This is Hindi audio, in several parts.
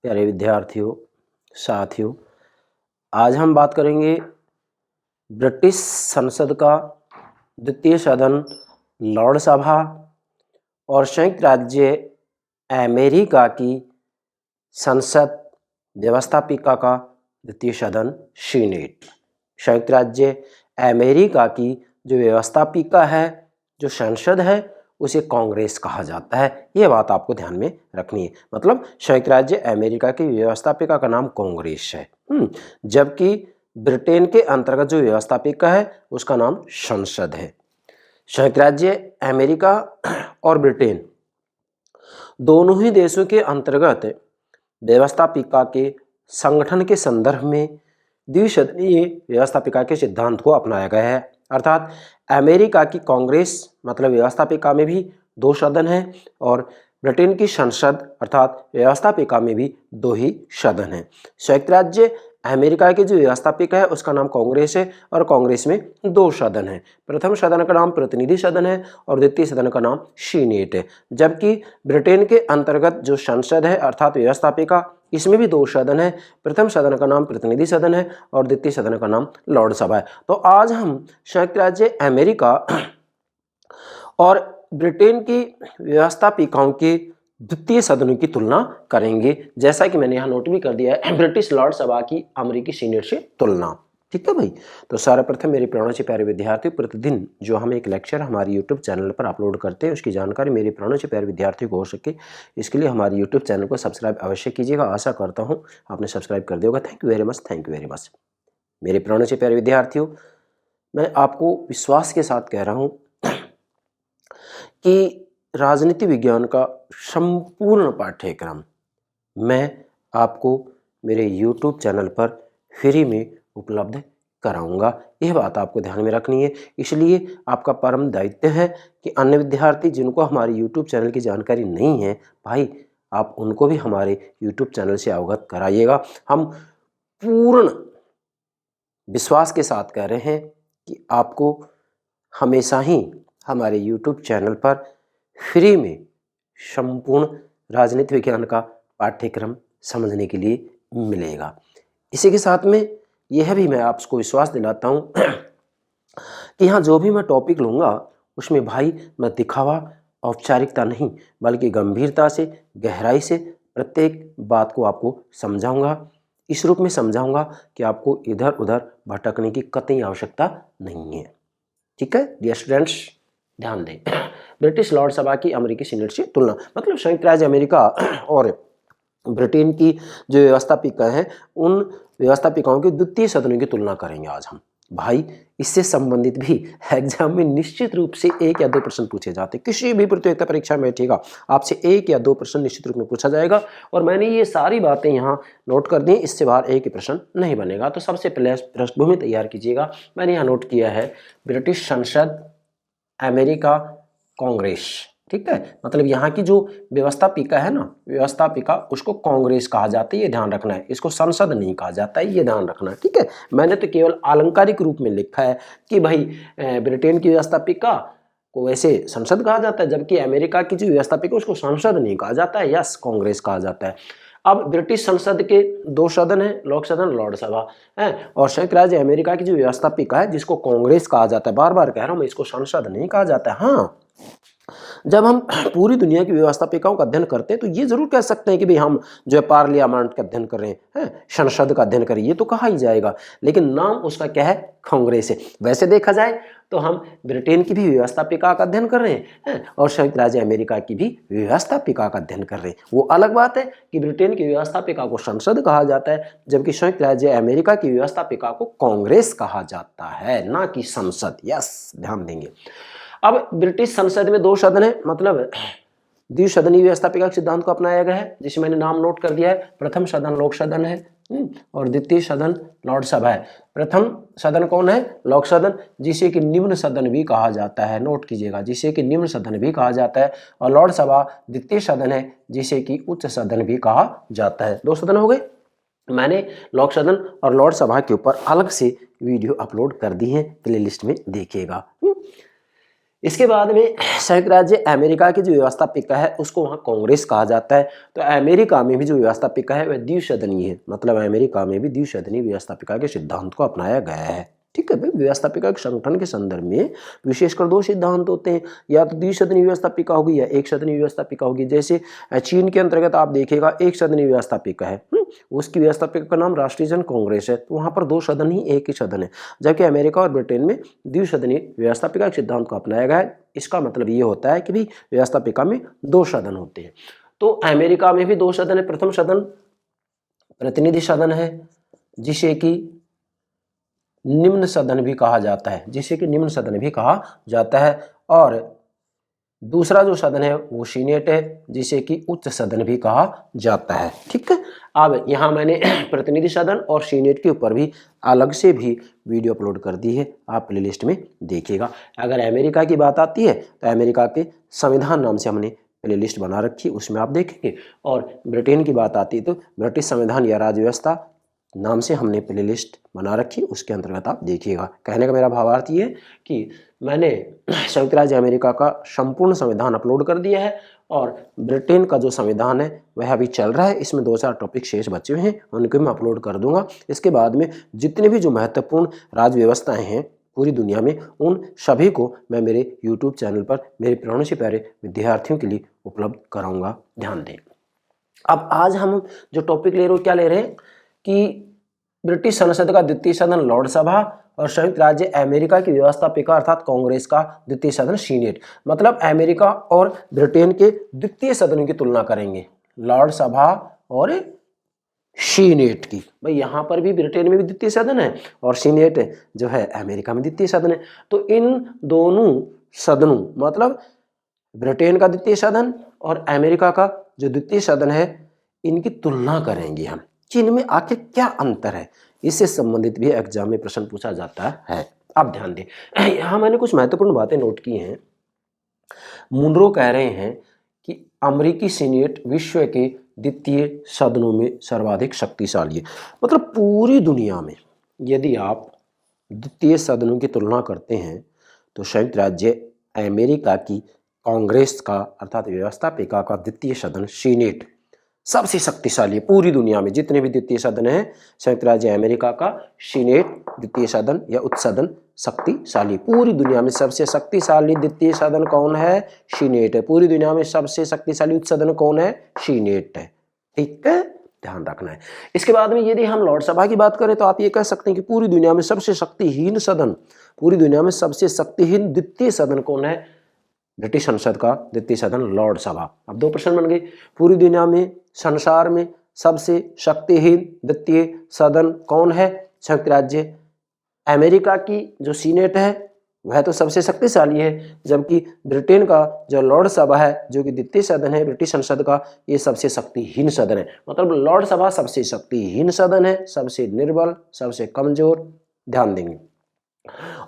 प्यारे विद्यार्थियों, साथियों, आज हम बात करेंगे ब्रिटिश संसद का द्वितीय सदन लॉर्ड सभा और संयुक्त राज्य अमेरिका की संसद व्यवस्थापिका का द्वितीय सदन सीनेट। संयुक्त राज्य अमेरिका की जो व्यवस्थापिका है, जो संसद है, उसे कांग्रेस कहा जाता है। यह बात आपको ध्यान में रखनी है। मतलब संयुक्त राज्य अमेरिका की व्यवस्थापिका का नाम कांग्रेस है, जबकि ब्रिटेन के अंतर्गत जो व्यवस्थापिका है उसका नाम संसद है। संयुक्त राज्य अमेरिका और ब्रिटेन दोनों ही देशों के अंतर्गत व्यवस्थापिका के संगठन के संदर्भ में द्विसदनीय व्यवस्थापिका के सिद्धांत को अपनाया गया है। अर्थात अमेरिका की कांग्रेस मतलब व्यवस्थापिका में भी 2 सदन हैं और ब्रिटेन की संसद अर्थात व्यवस्थापिका में भी 2 ही सदन हैं। संयुक्त राज्य अमेरिका की जो व्यवस्थापिका है उसका नाम कांग्रेस है और कांग्रेस में 2 सदन हैं। प्रथम सदन का नाम प्रतिनिधि सदन है और द्वितीय सदन का नाम सीनेट है। जबकि ब्रिटेन के अंतर्गत जो संसद है अर्थात व्यवस्थापिका, इसमें भी 2 सदन है। प्रथम सदन का नाम प्रतिनिधि सदन है और द्वितीय सदन का नाम लॉर्ड सभा है। तो आज हम संयुक्त राज्य अमेरिका और ब्रिटेन की व्यवस्थापिकाओं के द्वितीय सदनों की तुलना करेंगे, जैसा कि मैंने यहाँ नोट भी कर दिया है, ब्रिटिश लॉर्ड सभा की अमेरिकी सीनेट से तुलना। ठीक है भाई। तो सर्वप्रथम मेरे प्राणों से प्यारे विद्यार्थियों, प्रतिदिन जो हम एक लेक्चर हमारे यूट्यूब चैनल पर अपलोड करते हैं उसकी जानकारी मेरे प्राणों से प्यारे विद्यार्थियों को हो सके, इसके लिए हमारे यूट्यूब चैनल को सब्सक्राइब अवश्य कीजिएगा। आशा करता हूँ आपने सब्सक्राइब कर दिया होगा। Thank you very much, thank you very much. मेरे प्राणों से प्यारे विद्यार्थियों, मैं आपको विश्वास के साथ कह रहा हूँ कि राजनीति विज्ञान का संपूर्ण पाठ्यक्रम मैं आपको मेरे YouTube चैनल पर फ्री में उपलब्ध कराऊंगा। यह बात आपको ध्यान में रखनी है। इसलिए आपका परम दायित्व है कि अन्य विद्यार्थी जिनको हमारे YouTube चैनल की जानकारी नहीं है, भाई आप उनको भी हमारे YouTube चैनल से अवगत कराइएगा। हम पूर्ण विश्वास के साथ कह रहे हैं कि आपको हमेशा ही हमारे YouTube चैनल पर फ्री में संपूर्ण राजनीति विज्ञान का पाठ्यक्रम समझने के लिए मिलेगा। इसी के साथ में यह भी मैं आपको विश्वास दिलाता हूँ कि यहाँ जो भी मैं टॉपिक लूँगा उसमें भाई मैं दिखावा औपचारिकता नहीं बल्कि गंभीरता से, गहराई से प्रत्येक बात को आपको समझाऊंगा। इस रूप में समझाऊंगा कि आपको इधर उधर भटकने की कतई आवश्यकता नहीं है। ठीक है डियर स्टूडेंट्स, ध्यान दें। ब्रिटिश लॉर्ड सभा की अमेरिकी सीनेट से तुलना, मतलब संयुक्त राज्य अमेरिका और ब्रिटेन की जो व्यवस्थापिका है उन व्यवस्थापिकाओं के द्वितीय सदनों की तुलना करेंगे आज हम। भाई इससे संबंधित भी एग्जाम में निश्चित रूप से 1 या 2 प्रश्न पूछे जाते हैं। किसी भी प्रतियोगिता परीक्षा में ठीक है आपसे 1 या 2 प्रश्न निश्चित रूप में पूछा जाएगा और मैंने ये सारी बातें यहाँ नोट कर दी। इससे बाहर एक ही प्रश्न नहीं बनेगा। तो सबसे पहले पृष्ठभूमि तैयार कीजिएगा। मैंने यहाँ नोट किया है ब्रिटिश संसद, अमेरिका, कांग्रेस। ठीक है, मतलब यहाँ की जो व्यवस्थापिका है ना, व्यवस्थापिका, उसको कांग्रेस कहा जाता है, ये ध्यान रखना है। इसको संसद नहीं कहा जाता है, ये ध्यान रखना है। ठीक है, मैंने तो केवल आलंकारिक रूप में लिखा है कि भाई ब्रिटेन की व्यवस्थापिका को वैसे संसद कहा जाता है, जबकि अमेरिका की जो व्यवस्थापिका उसको संसद नहीं कहा जाता है, यस कांग्रेस कहा जाता है। अब ब्रिटिश संसद के 2 सदन है, लोक सदन, लॉर्ड सभा है, और संयुक्त राज्य अमेरिका की जो व्यवस्थापिका है जिसको कांग्रेस कहा जाता है, बार बार कह रहा हूं मैं, इसको संसद नहीं कहा जाता है। हाँ, जब हम पूरी दुनिया की व्यवस्थापिकाओं का अध्ययन करते हैं तो ये जरूर कह सकते हैं कि भाई हम जो है पार्लियामेंट का अध्ययन कर रहे हैं, संसद का अध्ययन करें, ये तो कहा ही जाएगा, लेकिन नाम उसका क्या है, कांग्रेस है। वैसे देखा जाए तो हम ब्रिटेन की भी व्यवस्थापिका का अध्ययन कर रहे हैं और संयुक्त राज्य अमेरिका की भी व्यवस्थापिका का अध्ययन कर रहे हैं। वो अलग बात है कि ब्रिटेन की व्यवस्थापिका को संसद कहा जाता है, जबकि संयुक्त राज्य अमेरिका की व्यवस्थापिका को कांग्रेस कहा जाता है, ना कि संसद। यस, ध्यान देंगे। अब ब्रिटिश संसद में 2 सदन है, मतलब द्विसदनीय व्यवस्थापिका सिद्धांत को अपनाया गया है, जिसे मैंने नाम नोट कर दिया है। प्रथम सदन लोक सदन है और द्वितीय सदन लॉर्ड सभा है। प्रथम सदन कौन है, लोक सदन, जिसे कि निम्न सदन भी कहा जाता है, नोट कीजिएगा, जिसे कि निम्न सदन भी कहा जाता है। और लॉर्ड सभा द्वितीय सदन है, जिसे कि उच्च सदन भी कहा जाता है। 2 सदन हो गए। मैंने लोक सदन और लॉर्ड सभा के ऊपर अलग से वीडियो अपलोड कर दी है, प्लेलिस्ट में देखिएगा। इसके बाद में संयुक्त राज्य अमेरिका की जो व्यवस्थापिका है उसको वहाँ कांग्रेस कहा जाता है। तो अमेरिका में भी जो व्यवस्थापिका है वह द्विसदनीय है, मतलब अमेरिका में भी द्विसदनीय व्यवस्थापिका के सिद्धांत को अपनाया गया है। ठीक है भाई, व्यवस्थापिका के संगठन के संदर्भ में विशेषकर दो सिद्धांत होते हैं, या तो द्विसदनीय व्यवस्थापिका होगी या एक सदनीय व्यवस्थापिका होगी। जैसे चीन के अंतर्गत आप देखिएगा एक सदनीय व्यवस्थापिका है, उसकी व्यवस्थापिका का नाम राष्ट्रीय जन कांग्रेस है, तो वहाँ पर दो सदन ही एक ही सदन है। जबकि अमेरिका और ब्रिटेन में द्विसदनीय व्यवस्थापिका के सिद्धांत को अपनाया गया है। इसका मतलब ये होता है कि भी व्यवस्थापिका में दो सदन होते हैं। तो अमेरिका में भी दो सदन है। प्रथम सदन प्रतिनिधि सदन है, जिसे कि निम्न सदन भी कहा जाता है, और दूसरा जो सदन है वो सीनेट है, जिसे कि उच्च सदन भी कहा जाता है। ठीक है, अब यहाँ मैंने प्रतिनिधि सदन और सीनेट के ऊपर भी अलग से भी वीडियो अपलोड कर दी है, आप प्लेलिस्ट में देखिएगा। अगर अमेरिका की बात आती है तो अमेरिका के संविधान नाम से हमने प्लेलिस्ट बना रखी, उसमें आप देखेंगे। और ब्रिटेन की बात आती है तो ब्रिटिश संविधान या राज्य व्यवस्था नाम से हमने प्लेलिस्ट बना रखी, उसके अंतर्गत आप देखिएगा। कहने का मेरा भावार्थ ये है कि मैंने संयुक्त राज्य अमेरिका का संपूर्ण संविधान अपलोड कर दिया है, और ब्रिटेन का जो संविधान है वह अभी चल रहा है। इसमें 2-4 टॉपिक शेष बचे हुए हैं, उनको मैं अपलोड कर दूंगा। इसके बाद में जितने भी जो महत्वपूर्ण राज्य व्यवस्थाएं हैं पूरी दुनिया में, उन सभी को मैं मेरे यूट्यूब चैनल पर मेरे प्यारे से प्यारे विद्यार्थियों के लिए उपलब्ध कराऊंगा। ध्यान दें। अब आज हम जो टॉपिक ले रहे हो, क्या ले रहे हैं कि ब्रिटिश संसद का द्वितीय सदन लॉर्ड सभा और संयुक्त राज्य अमेरिका की व्यवस्थापिका अर्थात कांग्रेस का द्वितीय सदन सीनेट। मतलब अमेरिका और ब्रिटेन के द्वितीय सदनों की तुलना करेंगे, लॉर्ड सभा और सीनेट की। भाई यहाँ पर भी ब्रिटेन में भी द्वितीय सदन है और सीनेट जो है अमेरिका में द्वितीय सदन है। तो इन दोनों सदनों, मतलब ब्रिटेन का द्वितीय सदन और अमेरिका का जो द्वितीय सदन है, इनकी तुलना करेंगे हम कि इनमें आखिर क्या अंतर है। इससे संबंधित भी एग्जाम में प्रश्न पूछा जाता है। अब ध्यान दें, यहाँ मैंने कुछ महत्वपूर्ण बातें नोट की हैं। मुनरो कह रहे हैं कि अमेरिकी सीनेट विश्व के द्वितीय सदनों में सर्वाधिक शक्तिशाली है। मतलब पूरी दुनिया में यदि आप द्वितीय सदनों की तुलना करते हैं तो संयुक्त राज्य अमेरिका की कांग्रेस का अर्थात व्यवस्थापिका का द्वितीय सदन सीनेट सबसे शक्तिशाली है। पूरी दुनिया में जितने भी द्वितीय सदन हैं, संयुक्त राज्य अमेरिका का सीनेट द्वितीय सदन या उच्च सदन शक्तिशाली। पूरी दुनिया में सबसे शक्तिशाली द्वितीय सदन कौन है? सीनेट है। पूरी दुनिया में सबसे शक्तिशाली उच्च सदन कौन है? सीनेट है। ठीक है, ध्यान रखना है। इसके बाद में यदि हम लॉर्ड सभा की बात करें तो आप ये कह सकते हैं कि पूरी दुनिया में सबसे शक्तिहीन सदन, पूरी दुनिया में सबसे शक्तिहीन द्वितीय सदन कौन है? ब्रिटिश संसद का द्वितीय सदन लॉर्ड सभा। अब दो प्रश्न बन गए, पूरी दुनिया में संसार में सबसे शक्तिहीन द्वितीय सदन कौन है? संयुक्त राज्य अमेरिका की जो सीनेट है वह तो सबसे शक्तिशाली है, जबकि ब्रिटेन का जो लॉर्ड सभा है जो कि द्वितीय सदन है ब्रिटिश संसद का, ये सबसे शक्तिहीन सदन है। मतलब लॉर्ड सभा सबसे शक्तिहीन सदन है, सबसे निर्बल, सबसे कमजोर। ध्यान देंगे।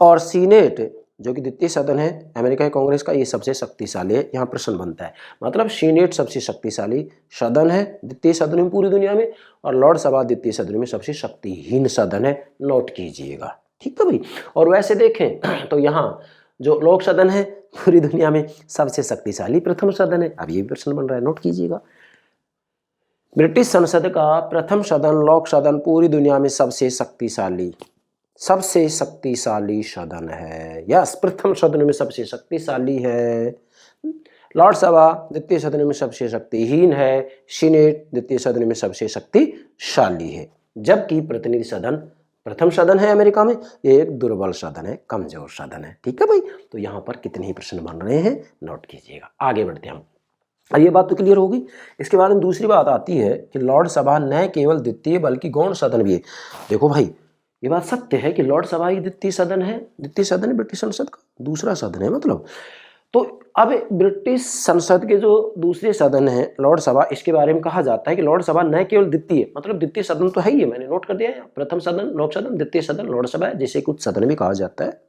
और सीनेट जो कि द्वितीय सदन है अमेरिका की कांग्रेस का, ये सबसे शक्तिशाली है। यहाँ प्रश्न बनता है, मतलब सीनेट सबसे शक्तिशाली सदन है द्वितीय सदन में पूरी दुनिया में, और लॉर्ड सभा द्वितीय सदन में सबसे शक्तिहीन सदन है। नोट कीजिएगा, ठीक है भाई। और वैसे देखें तो यहाँ जो लोक सदन है पूरी दुनिया में सबसे शक्तिशाली प्रथम सदन है। अब ये भी प्रश्न बन रहा है, नोट कीजिएगा। ब्रिटिश संसद का प्रथम सदन लोक सदन पूरी दुनिया में सबसे शक्तिशाली सदन है। यस, प्रथम सदन में सबसे शक्तिशाली है। लॉर्ड सभा द्वितीय सदन में सबसे शक्तिहीन है। सीनेट द्वितीय सदन में सबसे शक्तिशाली है। जबकि प्रतिनिधि सदन प्रथम सदन है अमेरिका में, ये एक दुर्बल सदन है, कमजोर सदन है। ठीक है भाई, तो यहाँ पर कितने ही प्रश्न बन रहे हैं, नोट कीजिएगा। आगे बढ़ते हैं हम। अब ये बात तो क्लियर होगी। इसके बाद में दूसरी बात आती है कि लॉर्ड सभा न केवल द्वितीय बल्कि गौण सदन भी है। देखो भाई, ये बात सत्य है कि लॉर्ड सभा ही द्वितीय सदन है। द्वितीय सदन है ब्रिटिश संसद का दूसरा सदन है। मतलब तो अब ब्रिटिश संसद के जो दूसरे सदन है लॉर्ड सभा, इसके बारे में कहा जाता है कि लॉर्ड सभा न केवल द्वितीय, मतलब द्वितीय सदन तो है ही है, मैंने नोट कर दिया है। प्रथम सदन लोक सदन, द्वितीय सदन लॉर्ड सभा है, जिसे कुछ सदन भी कहा जाता है।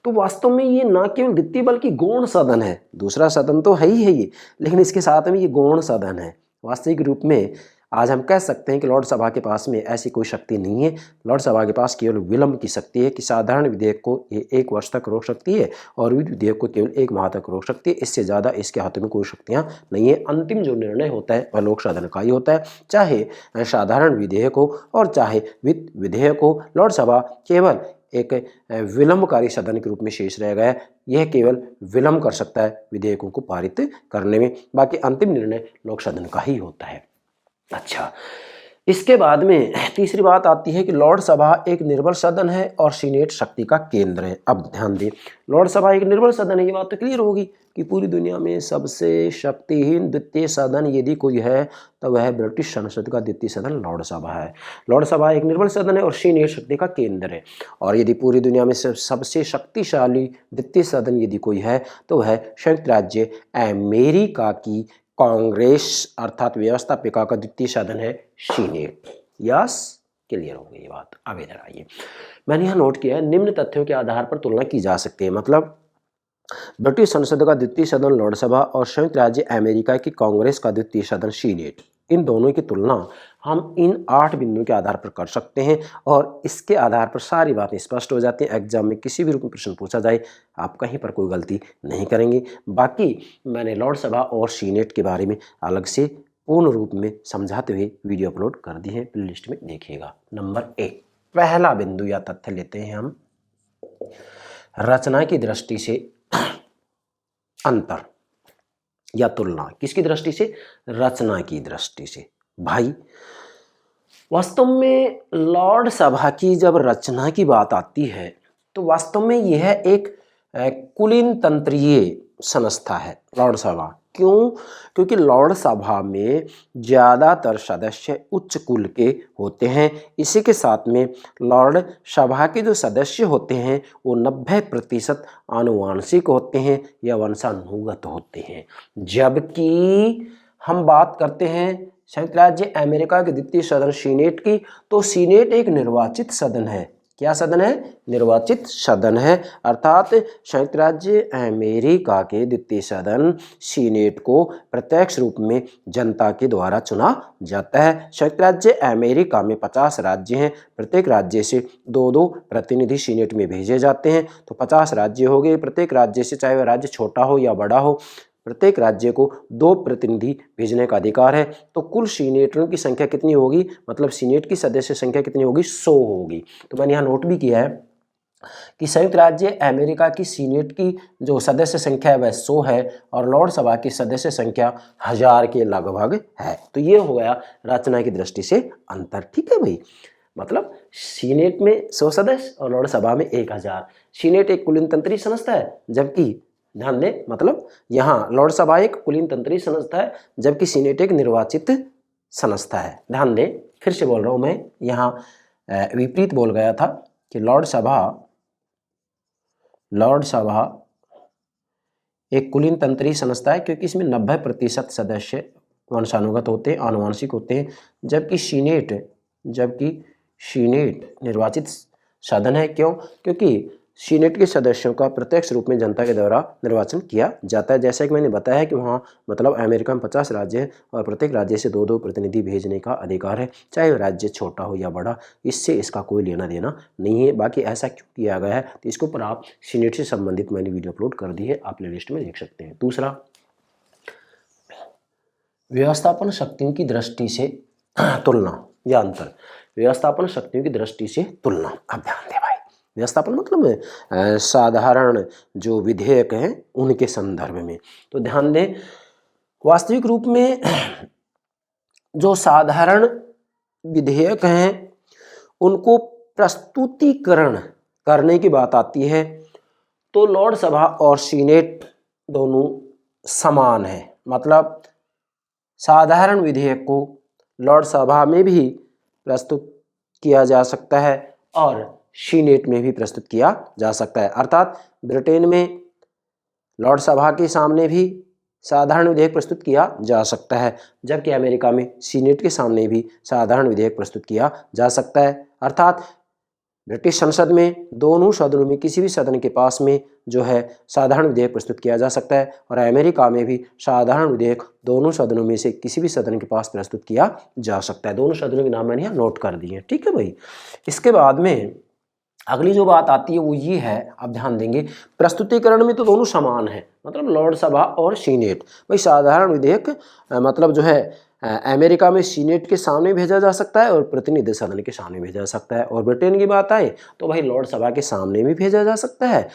तो वास्तव में ये न केवल द्वितीय बल्कि गौण सदन है। दूसरा सदन तो है ही है ये, लेकिन इसके साथ में ये गौण सदन है। वास्तविक रूप में आज हम कह सकते हैं कि लॉर्ड सभा के पास में ऐसी कोई शक्ति नहीं है। लॉर्ड सभा के पास केवल विलंब की शक्ति है कि साधारण विधेयक को ये 1 वर्ष तक रोक सकती है और विधेयक को केवल 1 माह तक रोक सकती है। इससे ज़्यादा इसके हाथों में कोई शक्तियाँ नहीं है। अंतिम जो निर्णय होता है वह लोक सदन का ही होता है, चाहे साधारण विधेयक हो और चाहे वित्त विधेयक हो। लॉर्ड सभा केवल एक विलंबकारी सदन के रूप में शेष रह गया है। यह केवल विलंब कर सकता है विधेयकों को पारित करने में, बाकी अंतिम निर्णय लोक सदन का ही होता है। अच्छा, इसके बाद में तीसरी बात आती है कि लॉर्ड सभा एक निर्बल सदन है और सीनेट शक्ति का केंद्र है। अब ध्यान दें, लॉर्ड सभा एक निर्बल सदन है, ये बात तो क्लियर होगी कि पूरी दुनिया में सबसे शक्तिहीन द्वितीय सदन यदि कोई है तो वह ब्रिटिश संसद का द्वितीय सदन लॉर्ड सभा है। लॉर्ड सभा एक निर्बल सदन है और सीनेट शक्ति का केंद्र है। और यदि पूरी दुनिया में सबसे शक्तिशाली द्वितीय सदन यदि कोई है तो वह संयुक्त राज्य अमेरिका की कांग्रेस अर्थात व्यवस्थापिका का द्वितीय सदन है सीनेट। यस, क्लियर हो गई ये बात। अब इधर आइए, मैंने यहाँ नोट किया है निम्न तथ्यों के आधार पर तुलना की जा सकती है। मतलब ब्रिटिश संसद का द्वितीय सदन लॉर्ड सभा और संयुक्त राज्य अमेरिका की कांग्रेस का द्वितीय सदन सीनेट, इन दोनों की तुलना हम इन 8 बिंदुओं के आधार पर कर सकते हैं और इसके आधार पर सारी बातें स्पष्ट हो जाती हैं। एग्जाम में किसी भी रूप में प्रश्न पूछा जाए आप कहीं पर कोई गलती नहीं करेंगे। बाकी मैंने लॉर्ड सभा और सीनेट के बारे में अलग से पूर्ण रूप में समझाते हुए वीडियो अपलोड कर दी है, प्लेलिस्ट में देखिएगा। नंबर 1, पहला बिंदु या तथ्य लेते हैं हम, रचना की दृष्टि से अंतर या तुलना। किसकी दृष्टि से? रचना की दृष्टि से। भाई वास्तव में लॉर्ड सभा की जब रचना की बात आती है तो वास्तव में यह एक कुलीन तंत्रीय संस्था है लॉर्ड सभा। क्यों? क्योंकि लॉर्ड सभा में ज़्यादातर सदस्य उच्च कुल के होते हैं। इसी के साथ में लॉर्ड सभा के जो सदस्य होते हैं वो 90% आनुवांशिक होते हैं या वंशानुगत होते हैं। जबकि हम बात करते हैं संयुक्त राज्य अमेरिका के द्वितीय सदन सीनेट की, तो सीनेट एक निर्वाचित सदन है। क्या सदन है? निर्वाचित सदन है। अर्थात संयुक्त राज्य अमेरिका के द्वितीय सदन सीनेट को प्रत्यक्ष रूप में जनता के द्वारा चुना जाता है। संयुक्त राज्य अमेरिका में 50 राज्य हैं, प्रत्येक राज्य से 2-2 प्रतिनिधि सीनेट में भेजे जाते हैं। तो 50 राज्य हो गए, प्रत्येक राज्य से, चाहे वह राज्य छोटा हो या बड़ा हो, प्रत्येक राज्य को 2 प्रतिनिधि भेजने का अधिकार है। तो कुल सीनेटरों की संख्या कितनी होगी? मतलब सीनेट की सदस्य संख्या कितनी होगी? 100 होगी। तो मैंने यहाँ नोट भी किया है कि संयुक्त राज्य अमेरिका की सीनेट की जो सदस्य संख्या है वह 100 है और लॉर्ड सभा की सदस्य संख्या 1000 के लगभग है। तो ये हो गया रचना की दृष्टि से अंतर। ठीक है भाई, मतलब सीनेट में 100 सदस्य और लॉर्ड सभा में 1000। सीनेट एक कुलीन तंत्रीय संस्था है, जबकि ध्यान दें, मतलब यहाँ लॉर्ड सभा एक कुलीन तंत्रीय संस्था है जबकि सीनेट एक निर्वाचित संस्था है। ध्यान दें, फिर से बोल रहा हूँ मैं, यहाँ विपरीत बोल गया था कि लॉर्ड सभा एक कुलीन तंत्रीय संस्था है क्योंकि इसमें 90% सदस्य वंशानुगत होते हैं, आनुवांशिक होते हैं, जबकि सीनेट निर्वाचित सदन है। क्यों? क्योंकि सीनेट के सदस्यों का प्रत्यक्ष रूप में जनता के द्वारा निर्वाचन किया जाता है। जैसा कि मैंने बताया कि वहाँ मतलब अमेरिका में 50 राज्य हैं और प्रत्येक राज्य से 2-2 प्रतिनिधि भेजने का अधिकार है, चाहे राज्य छोटा हो या बड़ा। इससे इसका कोई लेना देना नहीं है। बाकी ऐसा क्यों किया गया है तो इसके ऊपर आप सीनेट से संबंधित मैंने वीडियो अपलोड कर दी है, आप प्लेलिस्ट में देख सकते हैं। दूसरा, व्यवस्थापन शक्तियों की दृष्टि से तुलना या अंतर। व्यवस्थापन शक्तियों की दृष्टि से तुलना। अब ध्यान दें भाई, व्यवस्थापन मतलब साधारण जो विधेयक हैं उनके संदर्भ में। तो ध्यान दें, वास्तविक रूप में जो साधारण विधेयक हैं उनको प्रस्तुतिकरण करने की बात आती है तो लॉर्ड सभा और सीनेट दोनों समान है। मतलब साधारण विधेयक को लॉर्ड सभा में भी प्रस्तुत किया जा सकता है और सीनेट में भी प्रस्तुत किया जा सकता है। अर्थात ब्रिटेन में लॉर्ड सभा के सामने भी साधारण विधेयक प्रस्तुत किया जा सकता है, जबकि अमेरिका में सीनेट के सामने भी साधारण विधेयक प्रस्तुत किया जा सकता है। अर्थात ब्रिटिश संसद में दोनों सदनों में किसी भी सदन के पास में जो है साधारण विधेयक प्रस्तुत किया जा सकता है, और अमेरिका में भी साधारण विधेयक दोनों सदनों में से किसी भी सदन के पास प्रस्तुत किया जा सकता है। दोनों सदनों के नाम मैंने यहाँ नोट कर दिए, ठीक है भाई। इसके बाद में अगली जो बात आती है वो ये है, आप ध्यान देंगे, प्रस्तुतिकरण में तो दोनों समान है, मतलब लॉर्ड सभा और सीनेट। भाई साधारण विधेयक मतलब जो है अमेरिका में सीनेट के सामने भेजा जा सकता है और प्रतिनिधि सदन के सामने भेजा जा सकता है, और ब्रिटेन की बात आए तो भाई लॉर्ड सभा के सामने भी भेजा जा सकता है,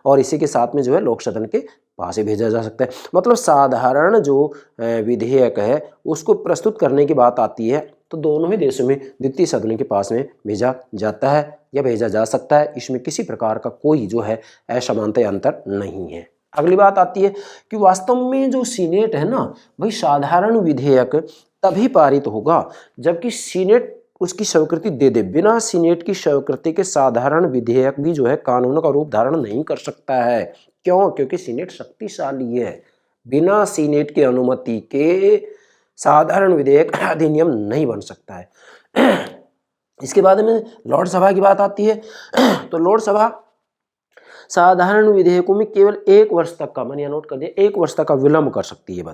और इसी के साथ में जो है लोक सदन के पास ही भेजा जा सकता है। मतलब साधारण जो विधेयक है उसको प्रस्तुत करने की बात आती है तो दोनों ही देशों में द्वितीय सदन के पास में भेजा जाता है या भेजा जा सकता है। इसमें किसी प्रकार का कोई जो है असमानता या अंतर नहीं है। अगली बात आती है कि वास्तव में जो सीनेट है ना भाई, साधारण विधेयक तभी पारित होगा जबकि सीनेट उसकी स्वीकृति दे दे। बिना सीनेट की स्वीकृति के साधारण विधेयक भी जो है कानून का रूप धारण नहीं कर सकता है। क्यों? क्योंकि सीनेट शक्तिशाली है। बिना सीनेट की अनुमति के साधारण विधेयक अधिनियम नहीं बन सकता है। इसके बाद में लॉर्ड सभा की बात आती है तो लॉर्ड सभा साधारण विधेयकों में केवल 1 वर्ष तक का, मैंने नोट कर दिया, 1 वर्ष तक का विलंब कर सकती है।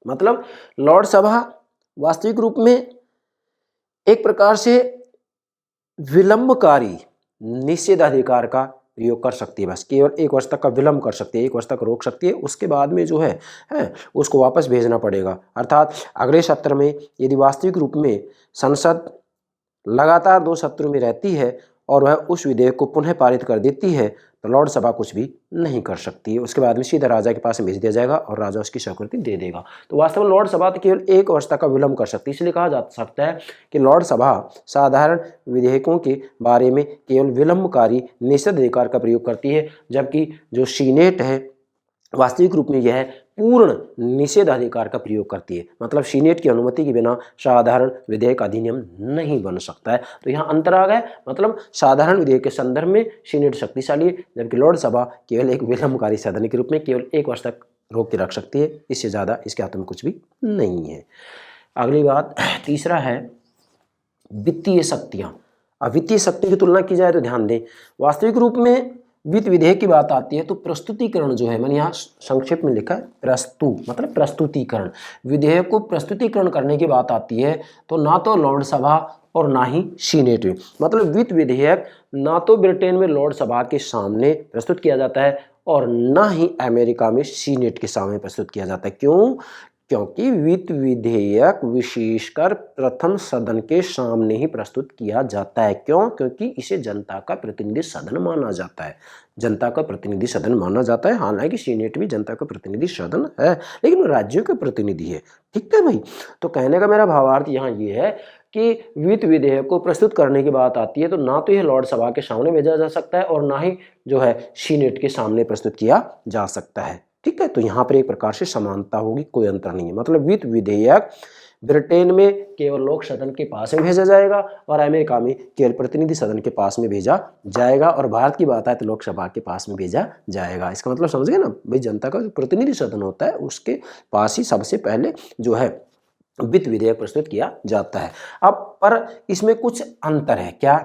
मतलब लॉर्ड सभा वास्तविक रूप में एक प्रकार से विलंबकारी निषेधाधिकार का प्रयोग कर सकती है। बस केवल 1 वर्ष तक का विलंब कर सकती है, 1 वर्ष तक रोक सकती है, उसके बाद में जो है उसको वापस भेजना पड़ेगा। अर्थात अगले सत्र में यदि वास्तविक रूप में संसद लगातार 2 सत्रों में रहती है और वह उस विधेयक को पुनः पारित कर देती है तो लॉर्ड सभा कुछ भी नहीं कर सकती है। उसके बाद में सीधा राजा के पास भेज दिया जाएगा और राजा उसकी स्वीकृति दे देगा। तो वास्तव में लॉर्ड सभा तो केवल 1 वर्ष तक का विलंब कर सकती है। इसलिए कहा जा सकता है कि लॉर्ड सभा साधारण विधेयकों के बारे में केवल विलंबकारी निषेधाधिकार का प्रयोग करती है, जबकि जो सीनेट है वास्तविक रूप में यह पूर्ण निषेधाधिकार का प्रयोग करती है। मतलब सीनेट की अनुमति के बिना साधारण विधेयक अधिनियम नहीं बन सकता है। तो यहाँ अंतर आ गया। मतलब साधारण विधेयक के संदर्भ में सीनेट शक्तिशाली है, जबकि लॉर्ड सभा केवल एक विलंबकारी सदन के रूप में केवल 1 वर्ष तक रोक के रख सकती है। इससे ज़्यादा इसके हाथ में कुछ भी नहीं है। अगली बात तीसरा है वित्तीय शक्तियाँ। अब वित्तीय शक्ति की तुलना की जाए तो ध्यान दें, वास्तविक रूप में वित्त विधेयक की बात आती है तो प्रस्तुतिकरण जो है, मैंने यहाँ संक्षेप में लिखा है मतलब प्रस्तुतिकरण। विधेयक को प्रस्तुतिकरण करने की बात आती है तो ना तो लॉर्ड सभा और ना ही सीनेट में। मतलब वित्त विधेयक ना तो ब्रिटेन में लॉर्ड सभा के सामने प्रस्तुत किया जाता है और ना ही अमेरिका में सीनेट के सामने प्रस्तुत किया जाता है। क्यों? क्योंकि वित्त विधेयक विशेषकर प्रथम सदन के सामने ही प्रस्तुत किया जाता है। क्यों? क्योंकि इसे जनता का प्रतिनिधि सदन माना जाता है। जनता का प्रतिनिधि सदन माना जाता है। हालांकि सीनेट भी जनता का प्रतिनिधि सदन है, लेकिन राज्यों का प्रतिनिधि है। ठीक है भाई। तो कहने का मेरा भावार्थ यहाँ ये है कि वित्त विधेयक को प्रस्तुत करने की बात आती है तो ना तो यह लॉर्ड सभा के सामने भेजा जा सकता है और ना ही जो है सीनेट के सामने प्रस्तुत किया जा सकता है। ठीक है। तो यहाँ पर एक प्रकार से समानता होगी, कोई अंतर नहीं है। मतलब वित्त विधेयक ब्रिटेन में केवल लोक सदन के पास में भेजा जाएगा और अमेरिका में केवल प्रतिनिधि सदन के पास में भेजा जाएगा, और भारत की बात आए तो लोकसभा के पास में भेजा जाएगा। इसका मतलब समझ गए ना भाई, जनता का जो प्रतिनिधि सदन होता है उसके पास ही सबसे पहले जो है वित्त विधेयक प्रस्तुत किया जाता है। अब पर इसमें कुछ अंतर है। क्या?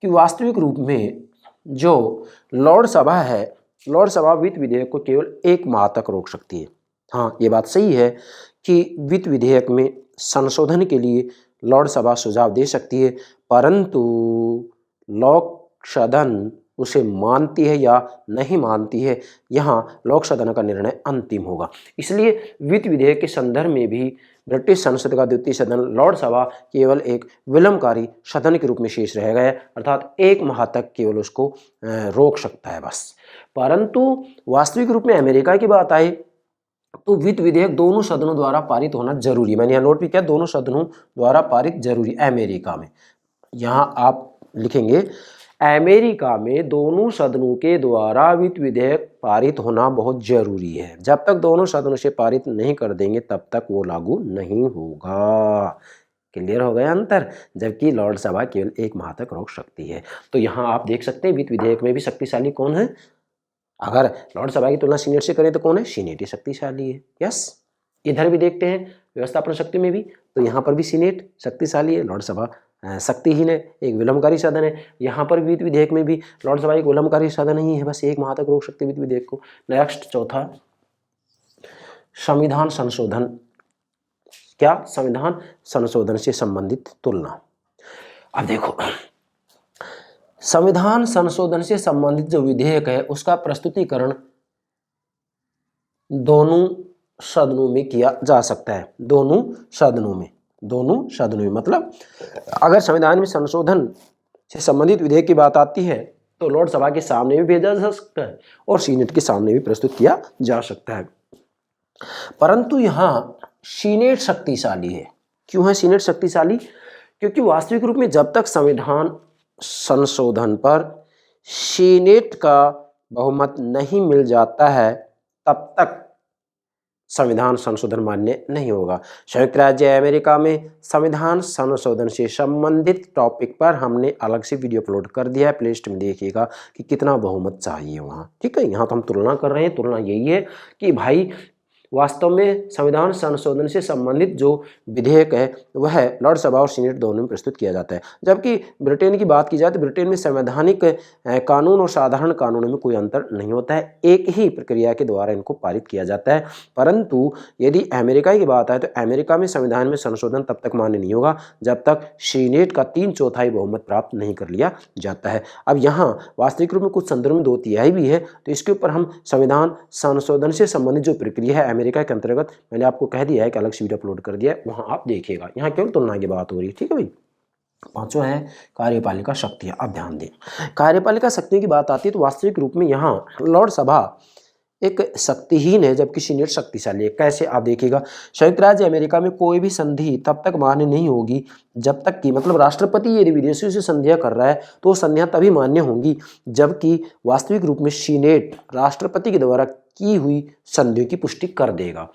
कि वास्तविक रूप में जो लॉर्ड सभा है, लॉर्ड सभा वित्त विधेयक को केवल 1 माह तक रोक सकती है। हाँ, ये बात सही है कि वित्त विधेयक में संशोधन के लिए लॉर्ड सभा सुझाव दे सकती है, परंतु लोक सदन उसे मानती है या नहीं मानती है, यहाँ लोक सदन का निर्णय अंतिम होगा। इसलिए वित्त विधेयक के संदर्भ में भी ब्रिटिश संसद का द्वितीय सदन लॉर्ड सभा केवल एक विलंबकारी सदन के रूप में शेष रह गया, अर्थात 1 माह तक केवल उसको रोक सकता है बस। परंतु वास्तविक रूप में अमेरिका की बात आए तो वित्त विधेयक दोनों सदनों द्वारा पारित होना जरूरी है। मैंने यहाँ नोट भी किया, दोनों सदनों द्वारा पारित जरूरी अमेरिका में। यहाँ आप लिखेंगे अमेरिका में दोनों सदनों के द्वारा वित्त विधेयक पारित होना बहुत जरूरी है। जब तक दोनों सदनों से पारित नहीं कर देंगे तब तक वो लागू नहीं होगा। क्लियर हो गया अंतर? जबकि लॉर्ड सभा केवल 1 माह तक रोक सकती है। तो यहाँ आप देख सकते हैं वित्त विधेयक में भी शक्तिशाली कौन है? अगर लॉर्ड सभा की तुलना सीनेट से करें तो कौन है? सीनेट ही शक्तिशाली है। यस। इधर भी देखते हैं व्यवस्थापन शक्ति में भी, तो यहाँ पर भी सीनेट शक्तिशाली है, लॉर्ड सभा शक्तिहीन है, एक विलंबकारी साधन है। यहाँ पर वित्त विधेयक में भी लोकसभा एक विलंबकारी साधन ही है, बस 1 माह तक रोक सकते वित्त विधेयक को। नेक्स्ट चौथा, संविधान संशोधन। क्या? संविधान संशोधन से संबंधित तुलना। अब देखो, संविधान संशोधन से संबंधित जो विधेयक है उसका प्रस्तुतिकरण दोनों सदनों में किया जा सकता है। दोनों सदनों में मतलब अगर संविधान में संशोधन से संबंधित विधेयक की बात आती है तो लोकसभा के सामने भी भेजा जा सकता है और सीनेट के सामने भी प्रस्तुत किया जा सकता है। परंतु यहाँ सीनेट शक्तिशाली है। क्यों है सीनेट शक्तिशाली? क्योंकि वास्तविक रूप में जब तक संविधान संशोधन पर सीनेट का बहुमत नहीं मिल जाता है तब तक संविधान संशोधन मान्य नहीं होगा। संयुक्त राज्य अमेरिका में संविधान संशोधन से संबंधित टॉपिक पर हमने अलग से वीडियो अपलोड कर दिया है, प्लेलिस्ट में देखिएगा कि कितना बहुमत चाहिए वहाँ। ठीक है, यहाँ तो हम तुलना कर रहे हैं। तुलना यही है कि भाई वास्तव में संविधान संशोधन से संबंधित जो विधेयक है वह लोकसभा और सीनेट दोनों में प्रस्तुत किया जाता है। जबकि ब्रिटेन की बात की जाए तो ब्रिटेन में संवैधानिक कानून और साधारण कानूनों में कोई अंतर नहीं होता है, एक ही प्रक्रिया के द्वारा इनको पारित किया जाता है। परंतु यदि अमेरिका की बात आए तो अमेरिका में संविधान में संशोधन तब तक मान्य नहीं होगा जब तक सीनेट का 3/4 बहुमत प्राप्त नहीं कर लिया जाता है। अब यहाँ वास्तविक रूप में कुछ संदर्भ में 2/3 भी है, तो इसके ऊपर हम संविधान संशोधन से संबंधित जो प्रक्रिया है अमेरिका के अंतर्गत मैंने आपको कह दिया है कि अलग से वीडियो अपलोड कर दिया है, वहां आप देखिएगा। यहाँ केवल तुलना की बात हो रही है। ठीक है भाई। पांचवा है कार्यपालिका शक्तियां। अब ध्यान दें, कार्यपालिका शक्तियों की बात आती है तो वास्तविक रूप में यहाँ लोकसभा एक शक्तिहीन है जबकि सीनेट शक्तिशाली है। कैसे? आप देखिएगा, संयुक्त राज्य अमेरिका में कोई भी संधि तब तक मान्य नहीं होगी जब तक कि मतलब राष्ट्रपति यदि विदेशियों से संधियां कर रहा है तो संधियां तभी मान्य होंगी जबकि वास्तविक रूप में सीनेट राष्ट्रपति के द्वारा की हुई संधियों की पुष्टि कर देगा।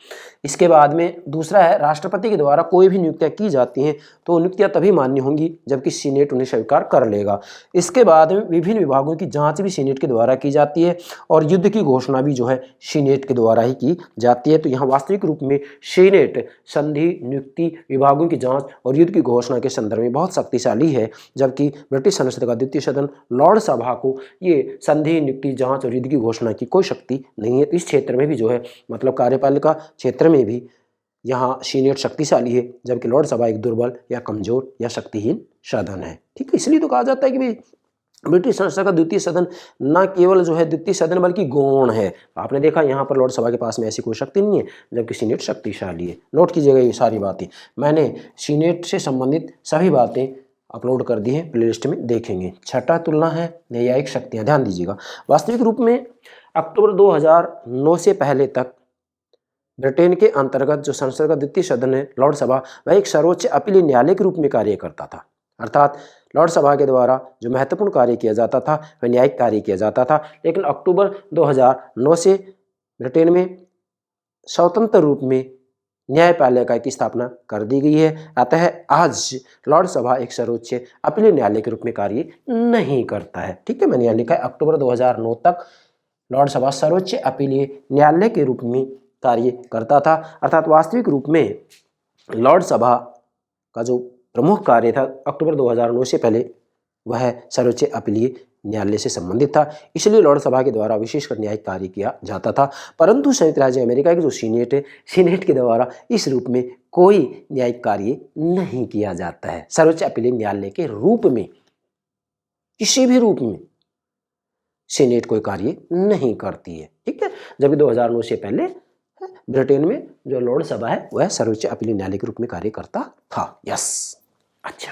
इसके बाद में दूसरा है, राष्ट्रपति के द्वारा कोई भी नियुक्तियां की जाती हैं तो नियुक्तियां तभी मान्य होंगी जबकि सीनेट उन्हें स्वीकार कर लेगा। इसके बाद में विभिन्न विभागों की जांच भी सीनेट के द्वारा की जाती है और युद्ध की घोषणा भी जो है सीनेट के द्वारा ही की जाती है। तो यहाँ वास्तविक रूप में सीनेट संधि, नियुक्ति, विभागों की जांच और युद्ध की घोषणा के संदर्भ में बहुत शक्तिशाली है, जबकि ब्रिटिश संसद का द्वितीय सदन लोकसभा को ये संधि, नियुक्ति, जांच और युद्ध की घोषणा की कोई शक्ति नहीं है। इस क्षेत्र में भी जो है मतलब कार्यपालिका क्षेत्र में भी यहाँ सीनेट शक्तिशाली है जबकि लोकसभा एक दुर्बल या कमजोर या शक्तिहीन सदन है। ठीक है, इसलिए तो कहा जाता है कि भाई ब्रिटिश संसद का द्वितीय सदन न केवल जो है द्वितीय सदन बल्कि गौण है। आपने देखा यहाँ पर लोकसभा के पास में ऐसी कोई शक्ति नहीं है जबकि सीनेट शक्तिशाली है। नोट कीजिएगा ये सारी बातें, मैंने सीनेट से संबंधित सभी बातें अपलोड कर दी है, प्लेलिस्ट में देखेंगे। छठा तुलना है न्यायिक शक्तियाँ। ध्यान दीजिएगा, वास्तविक रूप में अक्टूबर 2009 से पहले तक ब्रिटेन के अंतर्गत जो संसद का द्वितीय सदन है लोकसभा, वह एक सर्वोच्च अपीलीय न्यायालय के रूप में कार्य करता था। अर्थात लोकसभा के द्वारा जो महत्वपूर्ण कार्य किया जाता था वह न्यायिक कार्य किया जाता था। लेकिन अक्टूबर 2009 से ब्रिटेन में स्वतंत्र रूप में न्यायपालिका की स्थापना कर दी गई है। अतः आज लोकसभा एक सर्वोच्च अपीलीय न्यायालय के रूप में कार्य नहीं करता है। ठीक है, मैंने यहाँ लिखा है अक्टूबर 2009 तक लोकसभा सर्वोच्च अपीलीय न्यायालय के रूप में कार्य करता था। अर्थात वास्तविक रूप में लोकसभा का जो प्रमुख कार्य था अक्टूबर 2009 से पहले वह सर्वोच्च अपीलीय न्यायालय से संबंधित था, इसलिए लोकसभा के द्वारा विशेषकर न्यायिक कार्य किया जाता था। परंतु संयुक्त राज्य अमेरिका की जो सीनेट है, सीनेट के द्वारा इस रूप में कोई न्यायिक कार्य नहीं किया जाता है। सर्वोच्च अपीलीय न्यायालय के रूप में किसी भी रूप में सीनेट कोई कार्य नहीं करती है। ठीक है, जबकि 2009 से पहले ब्रिटेन में जो लोकसभा है वह सर्वोच्च अपीलीय न्यायालय के रूप में कार्य करता था। यस, अच्छा।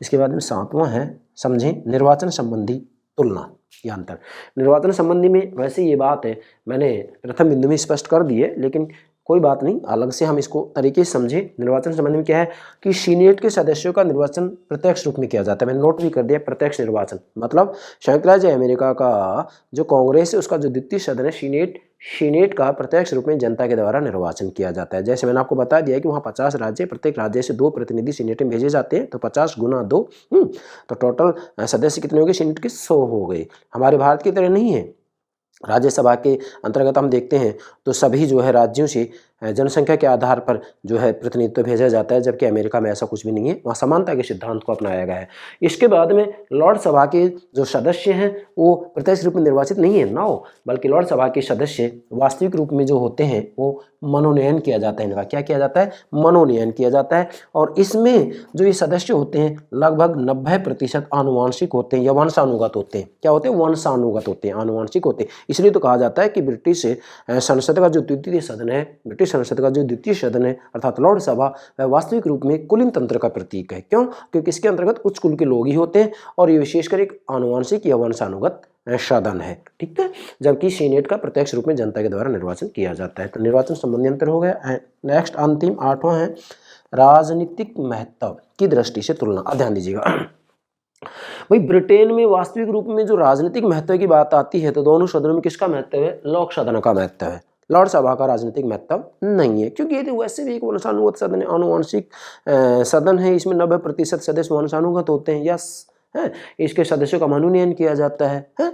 इसके बाद में सातवां है समझें निर्वाचन संबंधी तुलना या अंतर। निर्वाचन संबंधी में वैसे ये बात है मैंने प्रथम बिंदु में स्पष्ट कर दी है, लेकिन कोई बात नहीं, अलग से हम इसको तरीके से समझें। निर्वाचन संबंधी में क्या है कि सीनेट के सदस्यों का निर्वाचन प्रत्यक्ष रूप में किया जाता है। मैंने नोट भी कर दिया, प्रत्यक्ष निर्वाचन मतलब संयुक्त राज्य अमेरिका का जो कांग्रेस है उसका जो द्वितीय सदन है सीनेट का प्रत्यक्ष रूप में जनता के द्वारा निर्वाचन किया जाता है। जैसे मैंने आपको बता दिया कि वहाँ 50 राज्य, प्रत्येक राज्य से 2 प्रतिनिधि सीनेट में भेजे जाते हैं, तो 50 गुना 2 तो टोटल सदस्य कितने हो गए सीनेट के? 100 हो गए। हमारे भारत की तरह नहीं है, राज्यसभा के अंतर्गत हम देखते हैं तो सभी जो है राज्यों से जनसंख्या के आधार पर जो है प्रतिनिधित्व भेजा जाता है, जबकि अमेरिका में ऐसा कुछ भी नहीं है, वहाँ समानता के सिद्धांत को अपनाया गया है। इसके बाद में लॉर्ड सभा के जो सदस्य हैं वो प्रत्यक्ष रूप में निर्वाचित नहीं है ना, बल्कि लॉर्ड सभा के सदस्य वास्तविक रूप में जो होते हैं वो मनोनयन किया जाता है, इनका क्या किया जाता है, मनोनयन किया जाता है। और इसमें जो ये सदस्य होते हैं लगभग 90% आनुवांशिक होते हैं या वंशानुगत होते हैं। क्या होते हैं, वंशानुगत होते हैं, आनुवांशिक होते हैं। इसलिए तो कहा जाता है कि ब्रिटिश संसद का जो द्वितीय सदन है, ब्रिटिश संसद का जो द्वितीय सदन है अर्थात लॉर्ड सभा, वह वास्तविक रूप में कुलीन तंत्र का प्रतीक है। क्यों? क्योंकि इसके अंतर्गत उच्च कुल के लोग ही होते हैं और ये विशेषकर एक आनुवांशिक या वंशानुगत सदन है। ठीक है, जबकि सीनेट का प्रत्यक्ष रूप में जनता के द्वारा निर्वाचन किया जाता है। तो निर्वाचन संबंधी अंतर हो गया। नेक्स्ट अंतिम 8वां है राजनीतिक महत्व की दृष्टि से तुलना। अब ध्यान दीजिएगा भाई, ब्रिटेन में वास्तविक रूप में जो राजनीतिक महत्व की बात आती है तो दोनों सदनों में किसका महत्व है, लोक सदन का महत्व है। लॉर्ड सभा का राजनीतिक महत्व नहीं है, क्योंकि ये तो वैसे भी एक वंशानुगत सदन है, आनुवंशिक सदन है। इसमें 90% सदस्य वंशानुगत होते हैं। यस है, इसके सदस्यों का मनोनयन किया जाता है।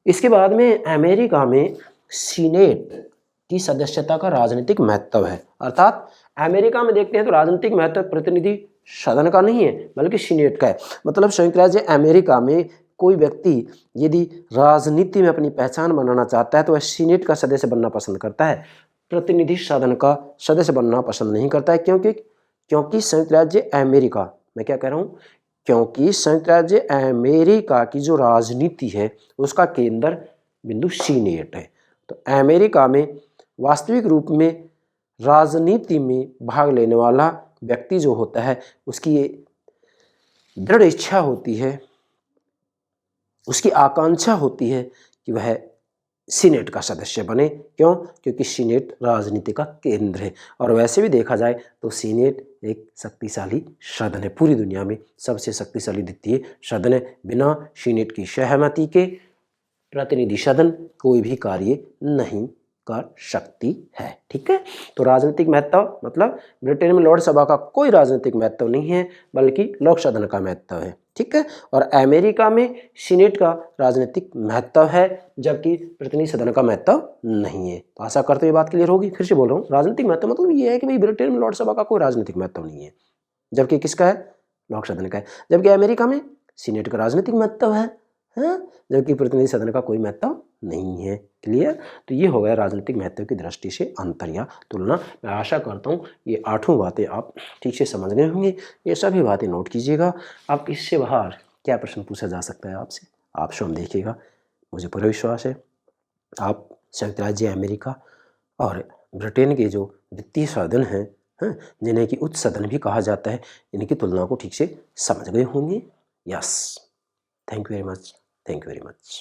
इसके बाद में अमेरिका में सीनेट की सदस्यता का राजनीतिक महत्व है। अर्थात अमेरिका में देखते हैं तो राजनीतिक महत्व प्रतिनिधि सदन का नहीं है बल्कि सीनेट का है। मतलब संयुक्त राज्य अमेरिका में कोई व्यक्ति यदि राजनीति में अपनी पहचान बनाना चाहता है तो वह सीनेट का सदस्य बनना पसंद करता है, प्रतिनिधि सदन का सदस्य बनना पसंद नहीं करता है। क्योंकि संयुक्त राज्य अमेरिका, मैं क्या कह रहा हूँ, क्योंकि संयुक्त राज्य अमेरिका की जो राजनीति है उसका केंद्र बिंदु सीनेट है। तो अमेरिका में वास्तविक रूप में राजनीति में भाग लेने वाला व्यक्ति जो होता है उसकी दृढ़ इच्छा होती है, उसकी आकांक्षा होती है कि वह सीनेट का सदस्य बने। क्यों? क्योंकि सीनेट राजनीति का केंद्र है। और वैसे भी देखा जाए तो सीनेट एक शक्तिशाली सदन है, पूरी दुनिया में सबसे शक्तिशाली द्वितीय सदन है। बिना सीनेट की सहमति के प्रतिनिधि सदन कोई भी कार्य नहीं कर सकती है। ठीक है, तो राजनीतिक महत्व मतलब ब्रिटेन में लॉर्ड सभा का कोई राजनीतिक महत्व नहीं है बल्कि लोक सदन का महत्व है। ठीक है, और अमेरिका में सीनेट का राजनीतिक महत्व है जबकि प्रतिनिधि सदन का महत्व नहीं है। तो आशा करते हुए बात क्लियर होगी। फिर से बोल रहा हूँ, राजनीतिक महत्व मतलब ये है कि भाई ब्रिटेन में लॉर्ड सभा का कोई राजनीतिक महत्व नहीं है जबकि किसका है, लोक सदन का है। जबकि अमेरिका में सीनेट का राजनीतिक महत्व है, जबकि प्रतिनिधि सदन का कोई महत्व नहीं है। क्लियर? तो ये हो गया राजनीतिक महत्व की दृष्टि से अंतर या तुलना। मैं आशा करता हूँ ये 8 बातें आप ठीक से समझ गए होंगे। ये सभी बातें नोट कीजिएगा। अब इससे बाहर क्या प्रश्न पूछा जा सकता है आपसे, आप स्वयं देखिएगा। मुझे पूरा विश्वास है आप संयुक्त राज्य अमेरिका और ब्रिटेन के जो द्वितीय सदन हैं, जिन्हें कि उच्च सदन भी कहा जाता है, इनकी तुलना को ठीक से समझ गए होंगे। Yes, thank you very much, thank you very much.